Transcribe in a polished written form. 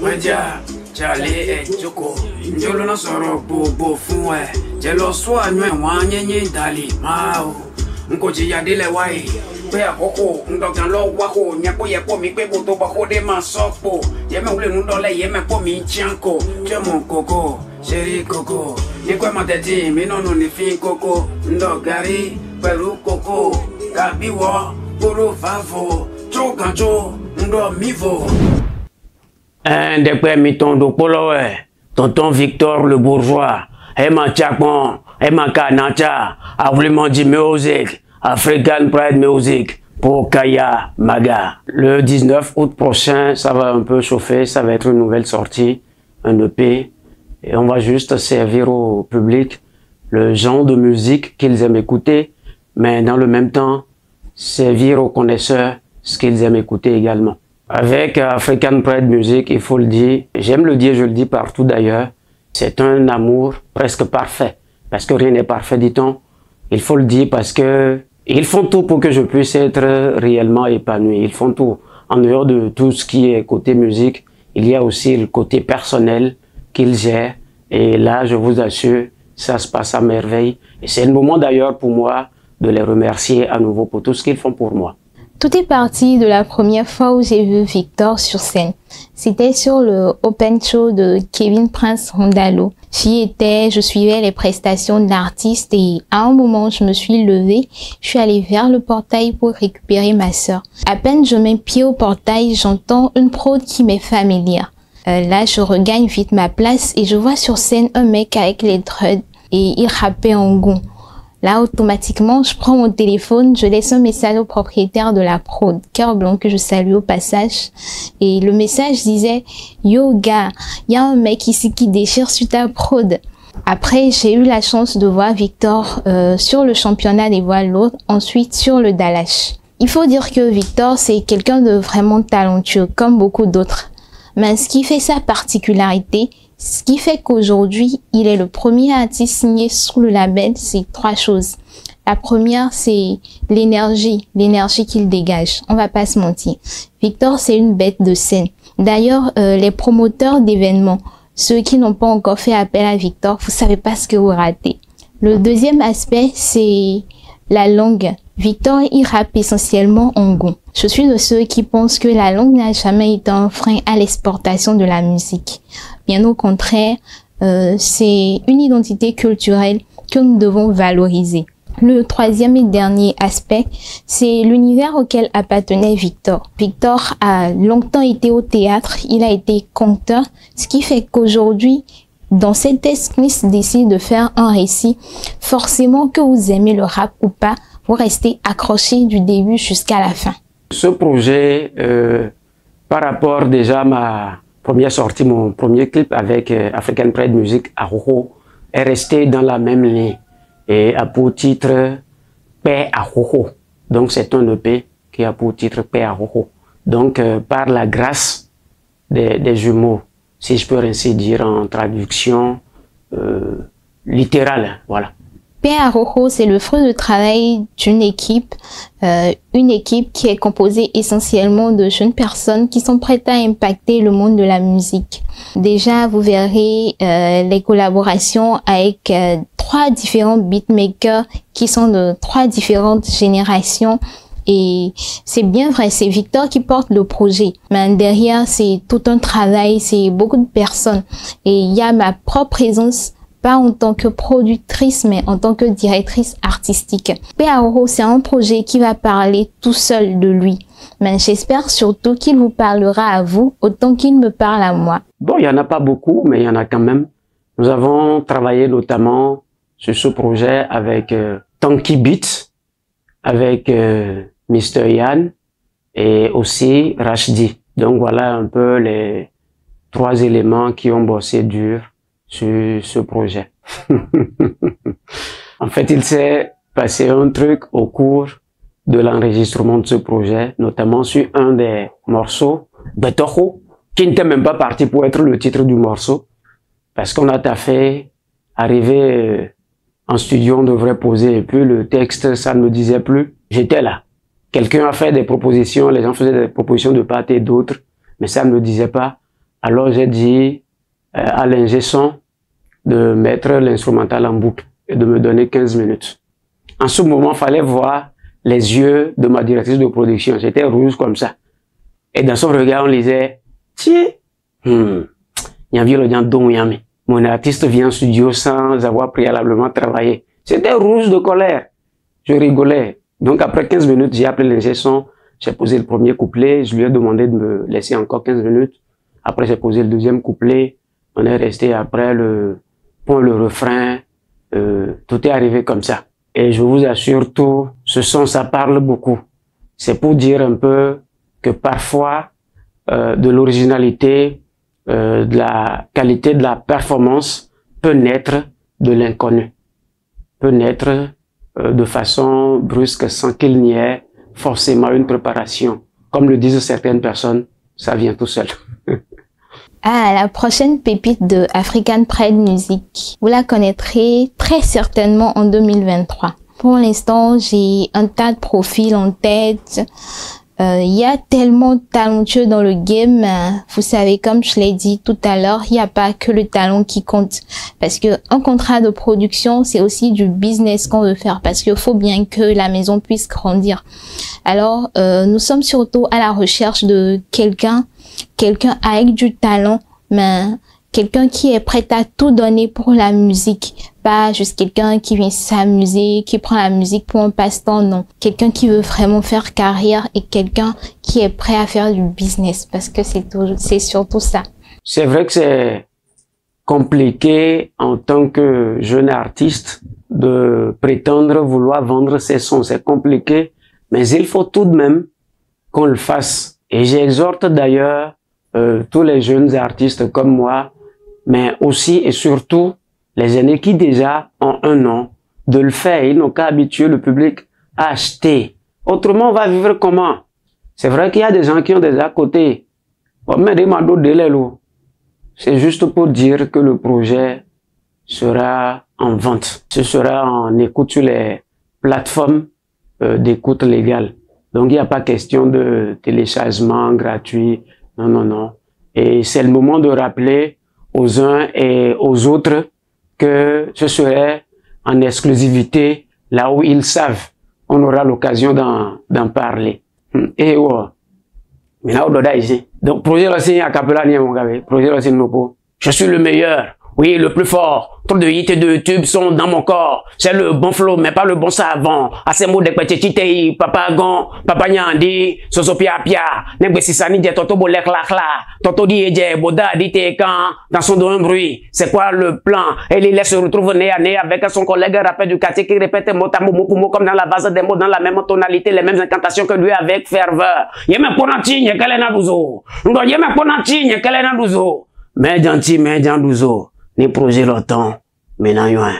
Mwendia, Charlie et Joko, Njolo no soro bobo fun e, jelo so anu e wan yenye dali mao. Nko ji ya dele wai, pe akoko, ndogan lo wa ko, nyapo ye po mi pe bo to ba ko de ma sopo. Ye me wule nu dole ye me po mi chanko, je mon koko, chéri koko. Ni kwa ma teti, mi no ni fin koko, ndogari, peru koko, kabiwo, poro favo, chokancho, ndo mivo. Un des premiers tons de Poloé, tonton Victor le bourgeois, Emma Chapon, Emma Kanacha, Avlement dit Music, African Pride Music, pour Kaya Maga. Le 19 août prochain, ça va un peu chauffer, ça va être une nouvelle sortie, un EP, et on va juste servir au public le genre de musique qu'ils aiment écouter, mais dans le même temps, servir aux connaisseurs ce qu'ils aiment écouter également. Avec African Pride Music, il faut le dire, j'aime le dire, je le dis partout d'ailleurs, c'est un amour presque parfait. Parce que rien n'est parfait, dit-on. Il faut le dire parce que ils font tout pour que je puisse être réellement épanoui. Ils font tout. En dehors de tout ce qui est côté musique, il y a aussi le côté personnel qu'ils gèrent. Et là, je vous assure, ça se passe à merveille. Et c'est le moment d'ailleurs pour moi de les remercier à nouveau pour tout ce qu'ils font pour moi. Tout est parti de la première fois où j'ai vu Victor sur scène. C'était sur le Open Show de Kevin Prince Rondalo. J'y étais, je suivais les prestations de l'artiste et à un moment, je me suis levée, je suis allée vers le portail pour récupérer ma sœur. À peine je mets pied au portail, j'entends une prod qui m'est familière. Là, je regagne vite ma place et je vois sur scène un mec avec les dreads et il rappait en gond. Là, automatiquement, je prends mon téléphone, je laisse un message au propriétaire de la prod, Cœur Blanc, que je salue au passage. Et le message disait « Yo gars, il y a un mec ici qui déchire sur ta prod ». Après, j'ai eu la chance de voir Victor sur le championnat des voiles lourdes, ensuite sur le Dalash. Il faut dire que Victor, c'est quelqu'un de vraiment talentueux, comme beaucoup d'autres. Mais ce qui fait sa particularité, ce qui fait qu'aujourd'hui, il est le premier artiste signé sous le label, c'est trois choses. La première, c'est l'énergie qu'il dégage. On va pas se mentir. Victor, c'est une bête de scène. D'ailleurs, les promoteurs d'événements, ceux qui n'ont pas encore fait appel à Victor, vous savez pas ce que vous ratez. Le deuxième aspect, c'est la langue. Victor, il rappe essentiellement en gond. Je suis de ceux qui pensent que la langue n'a jamais été un frein à l'exportation de la musique. Bien au contraire, c'est une identité culturelle que nous devons valoriser. Le troisième et dernier aspect, c'est l'univers auquel appartenait Victor. Victor a longtemps été au théâtre, il a été conteur, ce qui fait qu'aujourd'hui, dans cet esquisse décide de faire un récit, forcément que vous aimez le rap ou pas, vous restez accroché du début jusqu'à la fin. Ce projet, par rapport déjà à ma première sortie, mon premier clip avec African Pride Music à Rojo, est resté dans la même ligne et a pour titre Paix à Rojo. Donc c'est un EP qui a pour titre Paix à Rojo. Donc par la grâce des jumeaux, si je peux ainsi dire en traduction littérale, voilà. Paix à Rojo, c'est le fruit de travail d'une équipe, qui est composée essentiellement de jeunes personnes qui sont prêtes à impacter le monde de la musique. Déjà, vous verrez les collaborations avec trois différents beatmakers qui sont de trois différentes générations. Et c'est bien vrai, c'est Victor qui porte le projet. Mais derrière, c'est tout un travail, c'est beaucoup de personnes. Et il y a ma propre présence, pas en tant que productrice, mais en tant que directrice artistique. Paix à Rojo, c'est un projet qui va parler tout seul de lui. Mais j'espère surtout qu'il vous parlera à vous autant qu'il me parle à moi. Bon, il n'y en a pas beaucoup, mais il y en a quand même. Nous avons travaillé notamment sur ce projet avec Tanky Beats, avec Mr. Yann et aussi Rashdi. Donc voilà un peu les trois éléments qui ont bossé dur sur ce projet. En fait, il s'est passé un truc au cours de l'enregistrement de ce projet, notamment sur un des morceaux, Betojo, qui n'était même pas parti pour être le titre du morceau, parce qu'on a taffé, arrivé en studio, on devrait poser, et puis le texte, ça ne me disait plus. J'étais là. Quelqu'un a fait des propositions, les gens faisaient des propositions de part et d'autre, mais ça ne me disait pas. Alors j'ai dit à l'ingé son de mettre l'instrumental en boucle et de me donner 15 minutes. En ce moment, il fallait voir les yeux de ma directrice de production. J'étais rouge comme ça. Et dans son regard, on lisait, tiens, mon artiste vient en studio sans avoir préalablement travaillé. C'était rouge de colère. Je rigolais. Donc après 15 minutes, j'ai appelé l'ingé son, j'ai posé le premier couplet, je lui ai demandé de me laisser encore 15 minutes. Après, j'ai posé le deuxième couplet, on est resté après le refrain, tout est arrivé comme ça. Et je vous assure tout, ce son, ça parle beaucoup. C'est pour dire un peu que parfois, de l'originalité, de la qualité de la performance peut naître de l'inconnu, peut naître de façon brusque sans qu'il n'y ait forcément une préparation. Comme le disent certaines personnes, ça vient tout seul. Ah, la prochaine pépite de African Pride Music, vous la connaîtrez très certainement en 2023. Pour l'instant, j'ai un tas de profils en tête. Il y a tellement de talentueux dans le game. Vous savez, comme je l'ai dit tout à l'heure, il n'y a pas que le talent qui compte. Parce que un contrat de production, c'est aussi du business qu'on veut faire. Parce qu'il faut bien que la maison puisse grandir. Alors, nous sommes surtout à la recherche de quelqu'un avec du talent, mais quelqu'un qui est prêt à tout donner pour la musique. Pas juste quelqu'un qui vient s'amuser, qui prend la musique pour un passe-temps, non. Quelqu'un qui veut vraiment faire carrière et quelqu'un qui est prêt à faire du business, parce que c'est surtout ça. C'est vrai que c'est compliqué en tant que jeune artiste de prétendre vouloir vendre ses sons. C'est compliqué, mais il faut tout de même qu'on le fasse. Et j'exhorte d'ailleurs tous les jeunes artistes comme moi, mais aussi et surtout les aînés qui déjà ont un nom, de le faire. Ils n'ont qu'à habituer le public à acheter. Autrement, on va vivre comment? C'est vrai qu'il y a des gens qui ont déjà côté. C'est juste pour dire que le projet sera en vente. Ce sera en écoute sur les plateformes d'écoute légale. Donc, il n'y a pas question de téléchargement gratuit. Non, non, non. Et c'est le moment de rappeler aux uns et aux autres que ce serait en exclusivité là où ils savent. On aura l'occasion d'en parler. Et donc, projet aussi à Capella, mon gars, projet aussi Nopo. Je suis le meilleur. Oui, le plus fort. Trop de hits et de tubes sont dans mon corps. C'est le bon flow, mais pas le bon savant. À ces mots de petitité, papa gon, papa nyandi, soso pia pia. Nebesisani dit toto bolek la kla. Toto dit edje, boda dit quand, dans son dos un bruit. C'est quoi le plan? Et il se retrouve nez à nez avec son collègue rappeur du quartier qui répète mot à mot pour mot comme dans la base des mots, dans la même tonalité, les mêmes incantations que lui avec ferveur. Yeme ponanti, nye kalena douzo. Ndo yeme ponanti, nye kalena douzo. Mais gentil, mais douzo. Ni projet longtemps, maintenant,